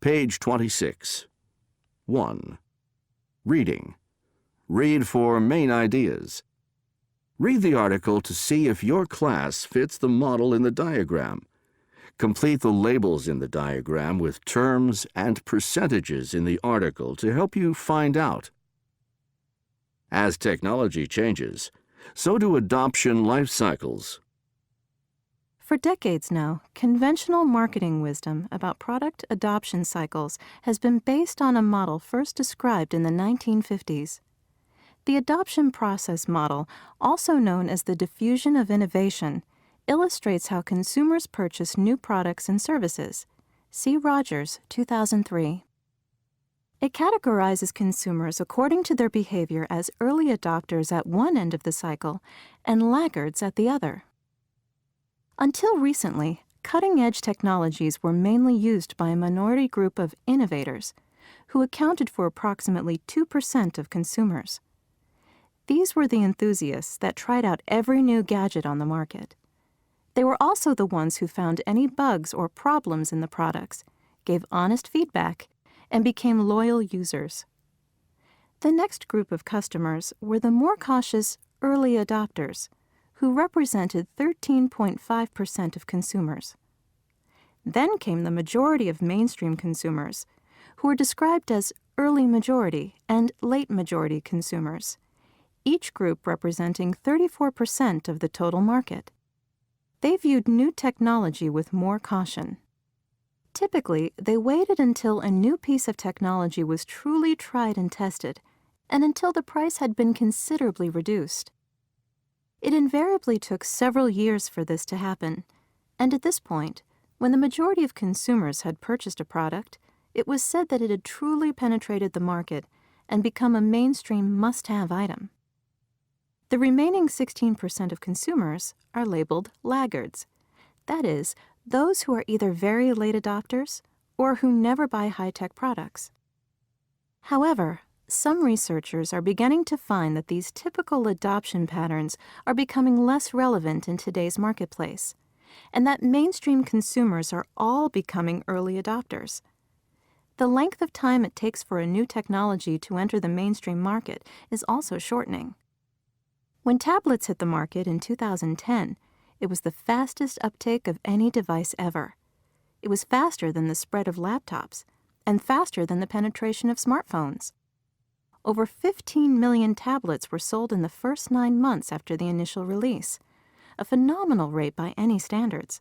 Page 26. 1. Reading. Read for main ideas. Read the article to see if your class fits the model in the diagram. Complete the labels in the diagram with terms and percentages in the article to help you find out. As technology changes, so do adoption life cycles. For decades now, conventional marketing wisdom about product adoption cycles has been based on a model first described in the 1950s. The adoption process model, also known as the diffusion of innovation, illustrates how consumers purchase new products and services. See Rogers, 2003. It categorizes consumers according to their behavior as early adopters at one end of the cycle and laggards at the other. Until recently, cutting-edge technologies were mainly used by a minority group of innovators, who accounted for approximately 2% of consumers. These were the enthusiasts that tried out every new gadget on the market. They were also the ones who found any bugs or problems in the products, gave honest feedback, and became loyal users. The next group of customers were the more cautious early adopters, who represented 13.5% of consumers. Then came the majority of mainstream consumers, who were described as early majority and late majority consumers, each group representing 34% of the total market. They viewed new technology with more caution. Typically, they waited until a new piece of technology was truly tried and tested, and until the price had been considerably reduced. It invariably took several years for this to happen, and at this point, when the majority of consumers had purchased a product, it was said that it had truly penetrated the market and become a mainstream must-have item. The remaining 16% of consumers are labeled laggards. That is, those who are either very late adopters or who never buy high-tech products. However, some researchers are beginning to find that these typical adoption patterns are becoming less relevant in today's marketplace, and that mainstream consumers are all becoming early adopters. The length of time it takes for a new technology to enter the mainstream market is also shortening. When tablets hit the market in 2010, it was the fastest uptake of any device ever. It was faster than the spread of laptops, and faster than the penetration of smartphones. Over 15 million tablets were sold in the first 9 months after the initial release, a phenomenal rate by any standards.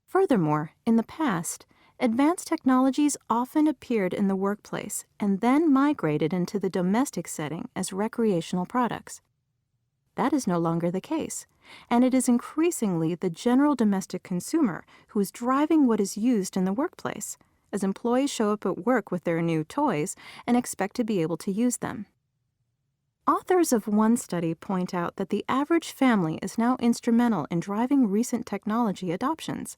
Furthermore, in the past, advanced technologies often appeared in the workplace and then migrated into the domestic setting as recreational products. That is no longer the case, and it is increasingly the general domestic consumer who is driving what is used in the workplace, as employees show up at work with their new toys and expect to be able to use them. Authors of one study point out that the average family is now instrumental in driving recent technology adoptions.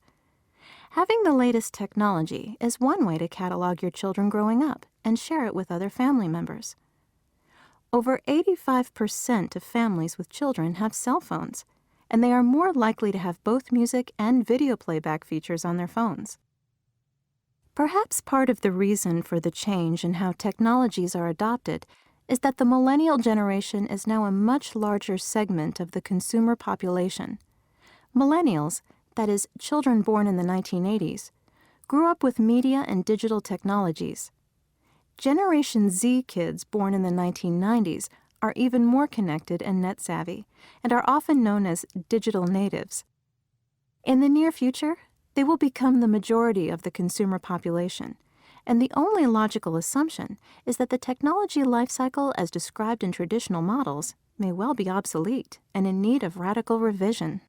Having the latest technology is one way to catalog your children growing up and share it with other family members. Over 85% of families with children have cell phones, and they are more likely to have both music and video playback features on their phones. Perhaps part of the reason for the change in how technologies are adopted is that the millennial generation is now a much larger segment of the consumer population. Millennials, that is, children born in the 1980s, grew up with media and digital technologies. Generation Z kids born in the 1990s are even more connected and net-savvy, and are often known as digital natives. In the near future, they will become the majority of the consumer population, and the only logical assumption is that the technology life cycle as described in traditional models may well be obsolete and in need of radical revision.